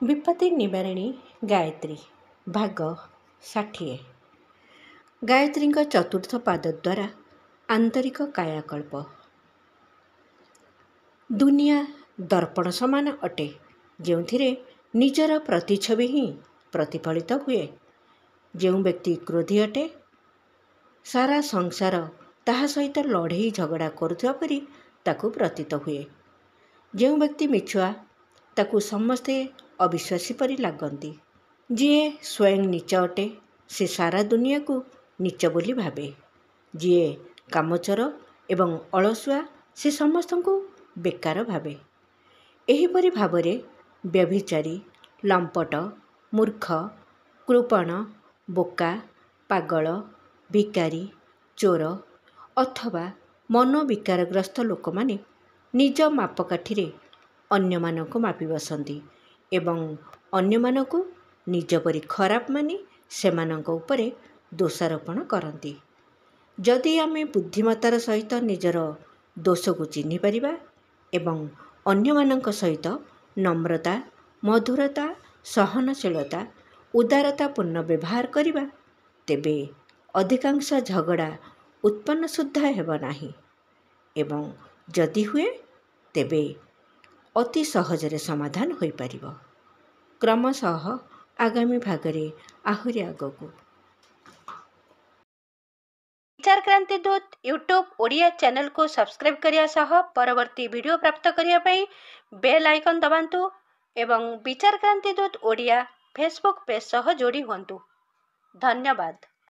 विपत्ति निवारिणी गायत्री भाग 60। गायत्री चतुर्थ पाद द्वारा आंतरिक कायाकल्प। दुनिया दर्पण समान अटे, जो निजर प्रतिछवि ही प्रतिफलित हुए। जो व्यक्ति क्रोधी अटे, सारा संसार ताहा सहित लड़े झगड़ा करुवा परी ताकू प्रतीत हुए। जो व्यक्ति मिछुआ, ताकू समस्ते अविश्वासी परी लागती। जीए स्वयं नीच अटे, से सारा दुनिया को नीच बोली भावे। जीए कामचोर एवं अलसुआ, से समस्त को बेकार भावे। एहीपरि भावरे व्यभिचारी, लंपट, मूर्ख, कृपण, बोका, पागल, भिकारी, चोर अथवा मनोविकारग्रस्त लोक माने निज मापकाठी अन्य मानक मापी बसंती एवं अन्य मानक निज परी खराब मानी सेमानंक उपरे दोषारोपण करती। जदि आमे बुद्धिमतार सहित निजर दोष को चिन्हि परिबा एवं अन्य मानक सहित नम्रता, मधुरता, सहनशीलता, उदारता पूर्ण व्यवहार करिबा, तेबे अधिकांश झगड़ा उत्पन्न सुद्धा हेब नाही एवं जदि हुए तेबे अति सहजरे समाधान होई परिबो। क्रमशः आगामी भागरे आहुरी आगकू। विचार क्रांति दूत यूट्यूब ओडिया चैनल को सब्सक्राइब करिया सह परवर्ती वीडियो प्राप्त करिया पई बेल आइकन दबांतु एवं विचार क्रांति दूत ओडिया फेसबुक पेज सह जोड़ी हुंतु। धन्यवाद।